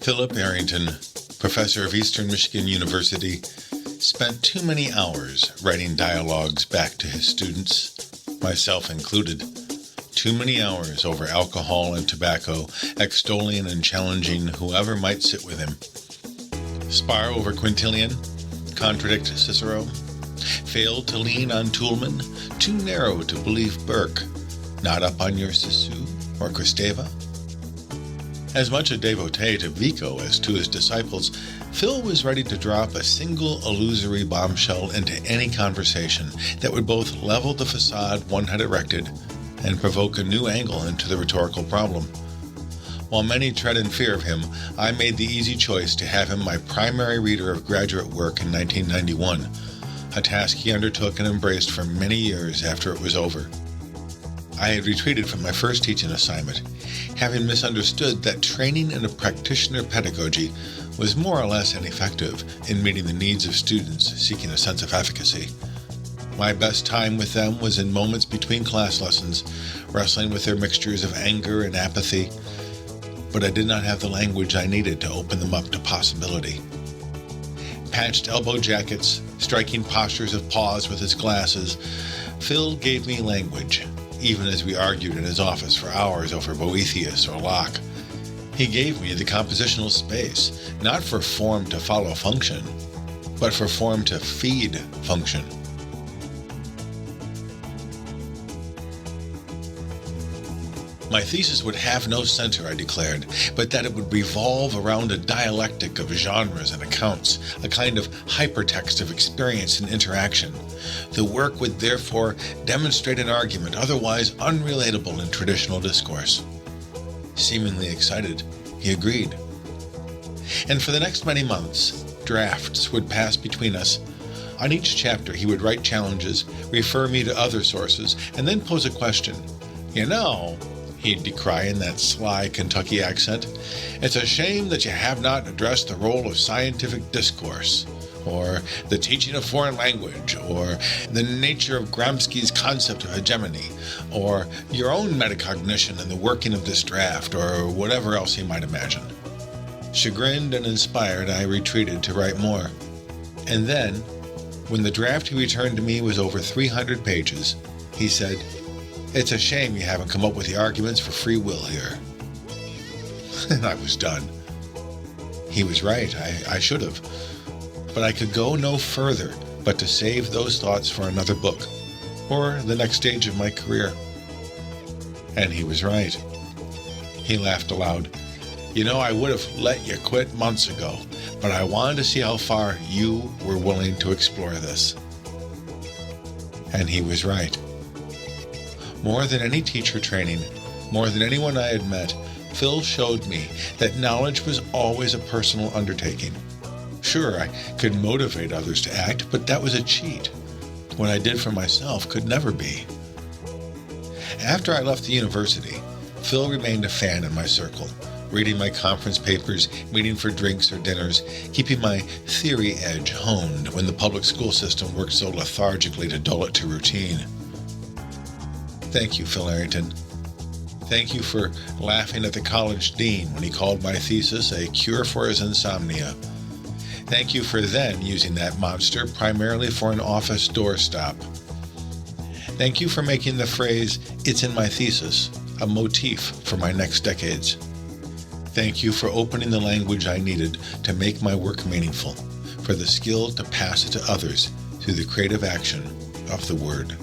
Phillip Arrington, professor of Eastern Michigan University, spent too many hours writing dialogues back to his students, myself included. Too many hours over alcohol and tobacco, extolling and challenging whoever might sit with him. Spar over Quintilian, contradict Cicero, failed to lean on Toulmin, too narrow to believe Burke, not up on your Sissu or Kristeva. As much a devotee to Vico as to his disciples, Phil was ready to drop a single illusory bombshell into any conversation that would both level the facade one had erected and provoke a new angle into the rhetorical problem. While many tread in fear of him, I made the easy choice to have him my primary reader of graduate work in 1991, a task he undertook and embraced for many years after it was over. I had retreated from my first teaching assignment, having misunderstood that training in a practitioner pedagogy was more or less ineffective in meeting the needs of students seeking a sense of efficacy. My best time with them was in moments between class lessons, wrestling with their mixtures of anger and apathy, but I did not have the language I needed to open them up to possibility. Patched elbow jackets, striking postures of pause with his glasses, Phil gave me language, even as we argued in his office for hours over Boethius or Locke. He gave me the compositional space, not for form to follow function, but for form to feed function. My thesis would have no center, I declared, but that it would revolve around a dialectic of genres and accounts, a kind of hypertext of experience and interaction. The work would therefore demonstrate an argument otherwise unrelatable in traditional discourse. Seemingly excited, he agreed. And for the next many months, drafts would pass between us. On each chapter, he would write challenges, refer me to other sources, and then pose a question. You know, he'd decry in that sly Kentucky accent, it's a shame that you have not addressed the role of scientific discourse, or the teaching of foreign language, or the nature of Gramsci's concept of hegemony, or your own metacognition and the working of this draft, or whatever else he might imagine. Chagrined and inspired, I retreated to write more. And then, when the draft he returned to me was over 300 pages, he said, it's a shame you haven't come up with the arguments for free will here. And I was done. He was right, I should have. But I could go no further but to save those thoughts for another book, or the next stage of my career. And he was right. He laughed aloud. You know, I would have let you quit months ago, but I wanted to see how far you were willing to explore this. And he was right. More than any teacher training, more than anyone I had met, Phil showed me that knowledge was always a personal undertaking. Sure, I could motivate others to act, but that was a cheat. What I did for myself could never be. After I left the university, Phil remained a fan in my circle, reading my conference papers, meeting for drinks or dinners, keeping my theory edge honed when the public school system worked so lethargically to dull it to routine. Thank you, Phil Arrington. Thank you for laughing at the college dean when he called my thesis a cure for his insomnia. Thank you for then using that monster primarily for an office doorstop. Thank you for making the phrase, it's in my thesis, a motif for my next decades. Thank you for opening the language I needed to make my work meaningful, for the skill to pass it to others through the creative action of the word.